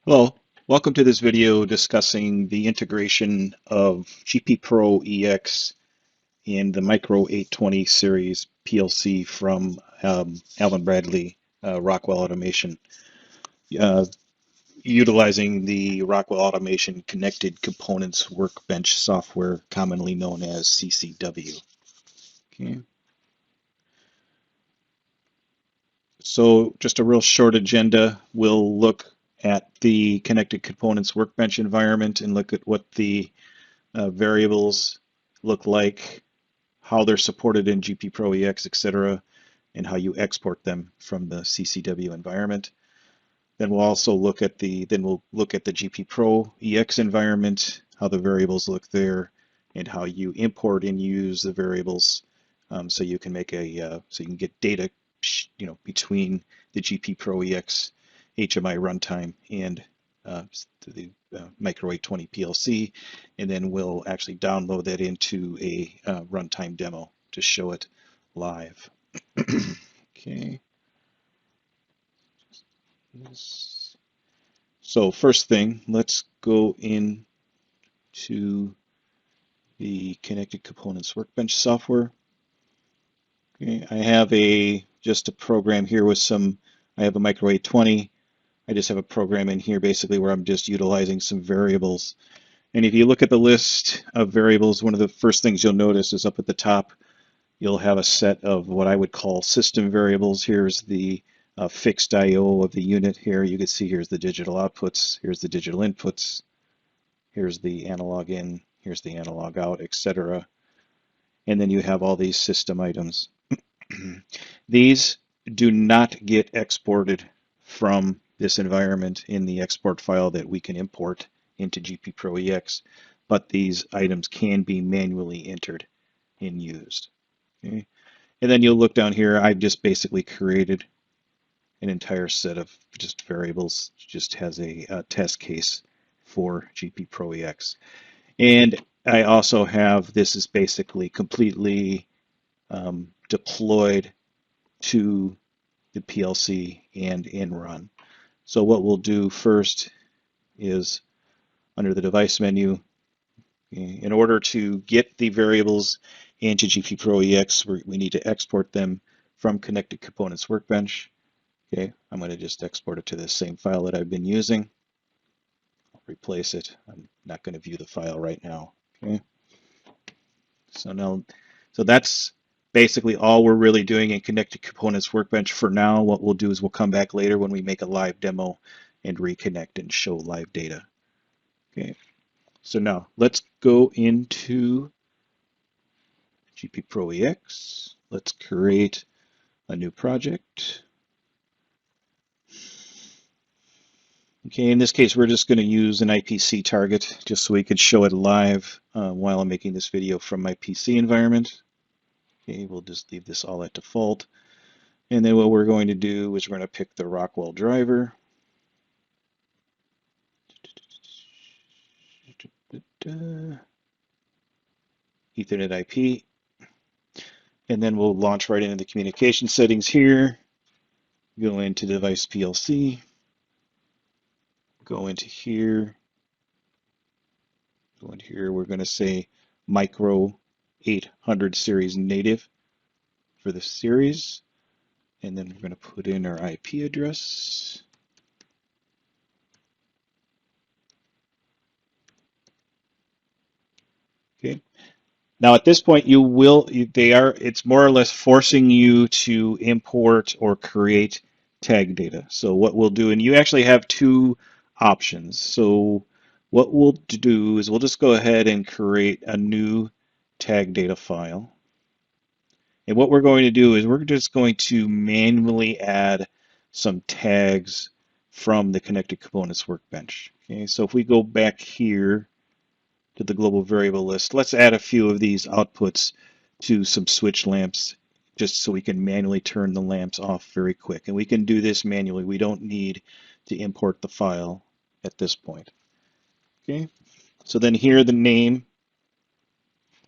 Hello, welcome to this video discussing the integration of GP Pro EX and the Micro 820 series PLC from Allen Bradley Rockwell Automation, uh, utilizing the Rockwell Automation Connected Components Workbench software, commonly known as CCW. Okay. So just a real short agenda. We'll look at the Connected Components Workbench environment and look at what the variables look like, how they're supported in GP Pro EX, etc., and how you export them from the CCW environment. Then we'll also look at the GP Pro EX environment, how the variables look there, and how you import and use the variables so you can get data, between the GP Pro EX HMI runtime and the Micro 820 PLC, and then we'll actually download that into a runtime demo to show it live. Okay. So first thing, let's go into the Connected Components Workbench software. Okay, I have just a program here with I have a Micro 820. I just have a program in here basically where I'm just utilizing some variables. And if you look at the list of variables, one of the first things you'll notice is up at the top, you'll have a set of what I would call system variables. Here's the fixed I/O of the unit here. You can see here's the digital outputs, here's the digital inputs, here's the analog in, here's the analog out, etc. And then you have all these system items. These do not get exported from this environment in the export file that we can import into GP Pro EX, but these items can be manually entered and used. Okay? And then you'll look down here, I've just basically created an entire set of just variables, just has a test case for GP Pro EX. And I also have, this is basically completely deployed to the PLC and in run. So what we'll do first is under the device menu, in order to get the variables into GP Pro EX, we need to export them from Connected Components Workbench. Okay, I'm going to just export it to the same file that I've been using. I'll replace it. I'm not going to view the file right now. Okay, so that's basically all we're really doing in Connected Components Workbench for now. What we'll do is we'll come back later when we make a live demo and reconnect and show live data. Okay, so now let's go into GP Pro EX. Let's create a new project. Okay, in this case, we're just going to use an IPC target just so we could show it live while I'm making this video from my PC environment. Okay, we'll just leave this all at default. And then what we're going to do is we're going to pick the Rockwell driver. Ethernet IP. And then we'll launch right into the communication settings here. Go into device PLC. Go into here. Go into here. We're going to say Micro 800 series native for the series. And then we're going to put in our IP address. Okay. Now at this point, it's more or less forcing you to import or create tag data. So what we'll do, and you actually have two options. So what we'll do is we'll just go ahead and create a new tag data file. And what we're going to do is we're just going to manually add some tags from the Connected Components Workbench. Okay, so if we go back here to the global variable list, let's add a few of these outputs to some switch lamps just so we can manually turn the lamps off very quick. And we can do this manually. We don't need to import the file at this point. Okay, so then here the name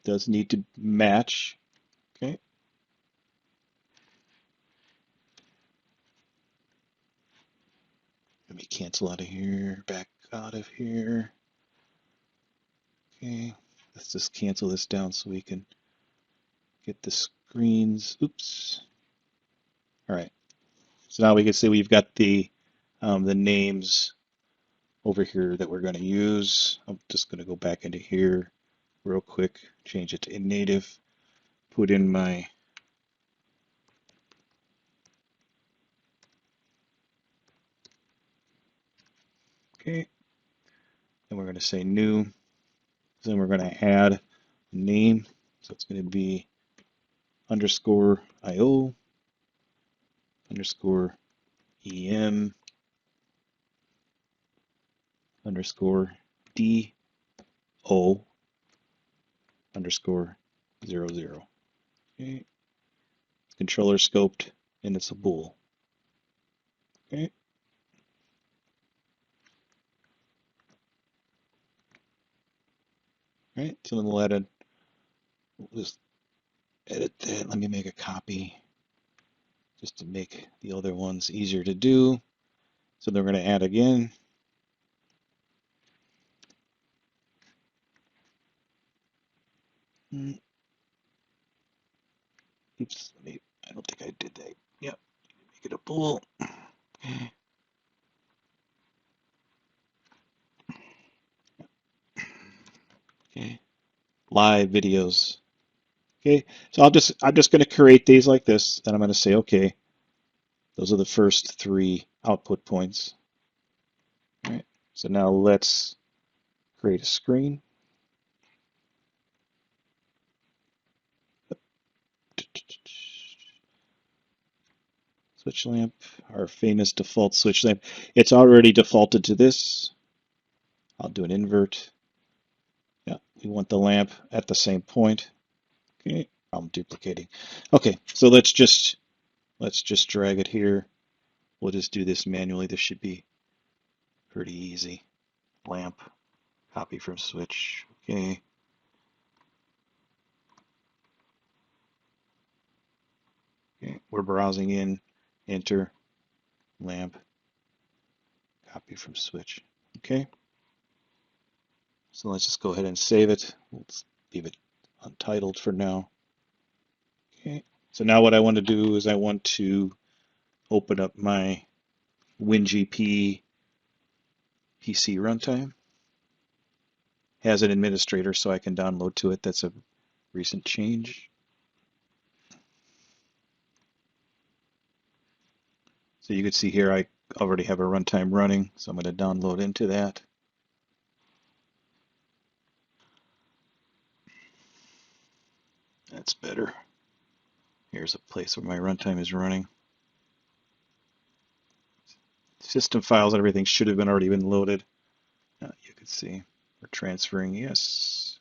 does need to match. Okay. Let me cancel out of here, back out of here. Okay, let's just cancel this down so we can get the screens. Oops. All right. So now we can see we've got the names over here that we're going to use. I'm just going to go back into here real quick, change it to native, put in my okay, and we're going to say new. Then we're going to add a name. So it's going to be underscore IO underscore EM underscore DO underscore 00. Okay. Controller scoped and it's a bool. Okay. All right. So then we'll just edit that. Let me make a copy just to make the other ones easier to do. So then we're going to add again. Oops, I don't think I did that. Yep, make it a bool. Okay, live videos. Okay, so I'm just going to create these like this, and I'm going to say, okay, those are the first 3 output points. All right, so now let's create a screen. Switch lamp, our famous default switch lamp. It's already defaulted to this. I'll do an invert. Yeah, we want the lamp at the same point. Okay, I'm duplicating. Okay, so let's just drag it here. We'll just do this manually. This should be pretty easy. Lamp, copy from switch. Okay. Okay, we're browsing in, enter, lamp, copy from switch. Okay. So let's just go ahead and save it. Let's leave it untitled for now. Okay. So now what I want to do is I want to open up my WinGP PC runtime. Has an administrator so I can download to it. That's a recent change. So you can see here I already have a runtime running, so I'm going to download into that. That's better. Here's a place where my runtime is running. System files and everything should have already been loaded. You can see we're transferring, yes.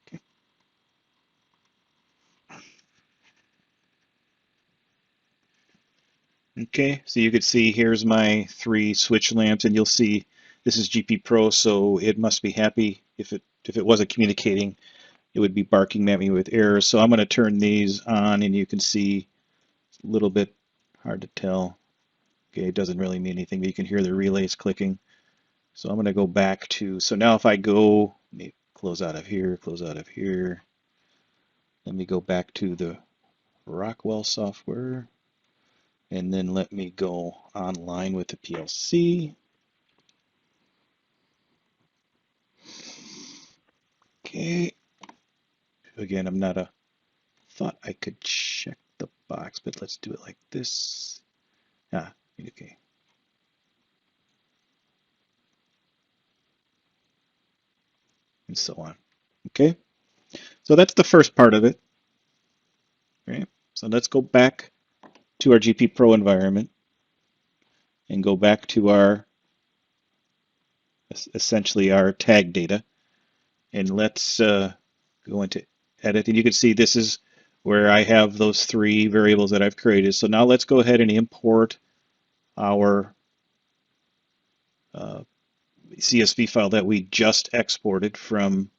Okay. Okay, so you could see here's my 3 switch lamps, and you'll see this is GP Pro, so it must be happy. If it wasn't communicating, it would be barking at me with errors. So I'm going to turn these on, and you can see it's a little bit hard to tell. Okay, it doesn't really mean anything, but you can hear the relays clicking. So I'm going to go back to, so now if I go, let me close out of here, close out of here. Let me go back to the Rockwell software, and then let me go online with the PLC. Okay. Again, I'm not a, thought I could check the box, but let's do it like this. Okay. And so on. Okay. So that's the first part of it. Okay. So let's go back to our GP Pro environment and go back to our, essentially our tag data. And let's go into edit. And you can see this is where I have those 3 variables that I've created. So now let's go ahead and import our CSV file that we just exported from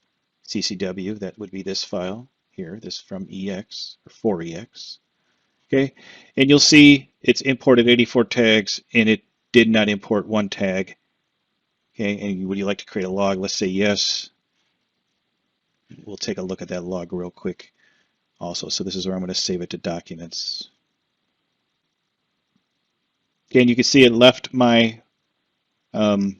CCW, that would be this file here, this from EX or for EX. Okay, and you'll see it's imported 84 tags and it did not import one tag. Okay, and would you like to create a log? Let's say yes. We'll take a look at that log real quick also. So this is where I'm going to save it to documents. Okay, and you can see it left my the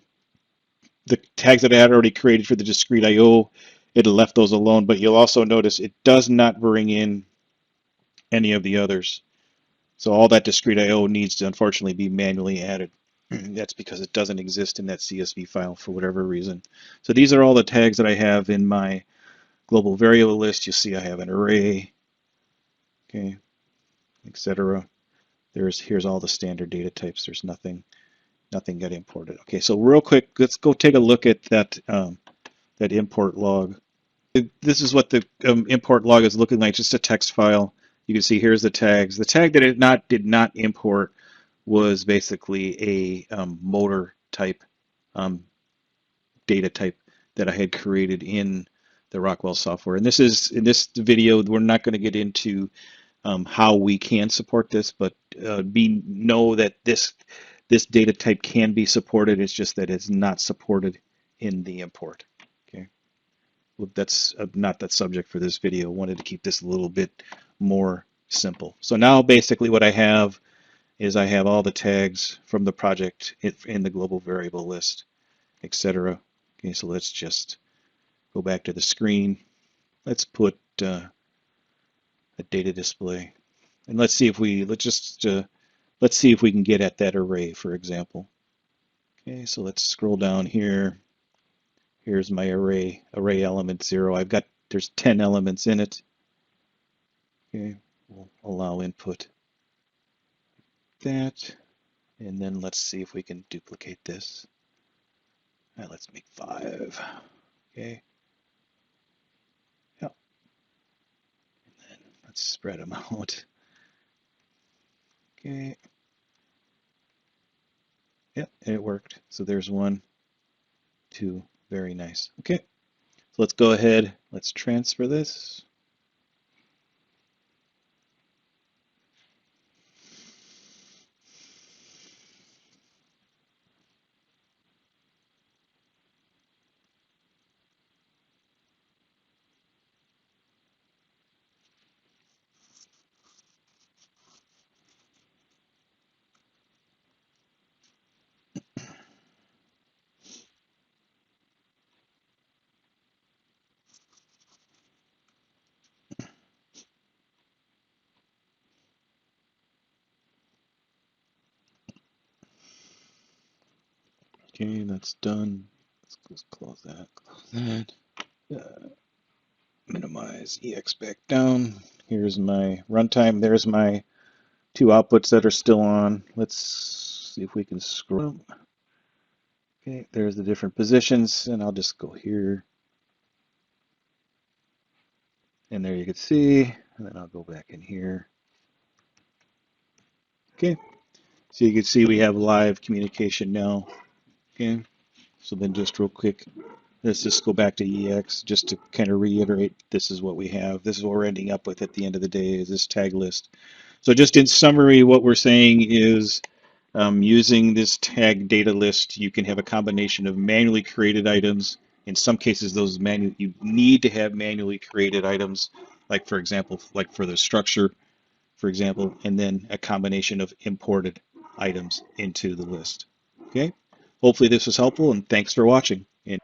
tags that I had already created for the discrete I/O. It left those alone, but you'll also notice it does not bring in any of the others. So all that discrete I/O needs to unfortunately be manually added. That's because it doesn't exist in that CSV file for whatever reason. So these are all the tags that I have in my global variable list. You'll see I have an array, okay, etc. Here's all the standard data types. There's nothing got imported. Okay, so real quick, let's go take a look at that that import log. This is what the import log is looking like, just a text file. You can see here's the tags. The tag that it did not import was basically a motor type data type that I had created in the Rockwell software. And this is, in this video, we're not going to get into how we can support this, but know that this data type can be supported. It's just that it's not supported in the import. Okay, well, that's not the subject for this video. I wanted to keep this a little bit more simple. So now basically what I have is I have all the tags from the project in the global variable list, etc. Okay, so let's just go back to the screen. Let's put a data display, and let's see if we let's see if we can get at that array, for example. Okay, so let's scroll down here. Here's my array element 0. There's 10 elements in it. Okay, we'll allow input that, and then let's see if we can duplicate this. All right, let's make 5. Okay. Yep. And then let's spread them out. Okay. Yep, and it worked. So there's 1, 2. Very nice. Okay. So let's go ahead. Let's transfer this. Okay, that's done. Let's close that. Close that. Minimize EX back down. Here's my runtime. There's my 2 outputs that are still on. Let's see if we can scroll. Okay, there's the different positions, and I'll just go here. And there you can see, and then I'll go back in here. Okay, so you can see we have live communication now. Okay, so then just real quick, let's just go back to EX just to kind of reiterate, this is what we have. This is what we're ending up with at the end of the day, is this tag list. So just in summary, what we're saying is using this tag data list, you can have a combination of manually created items. In some cases, you need to have manually created items, like for example, like for the structure, for example, and then a combination of imported items into the list. Okay, hopefully this was helpful, and thanks for watching. And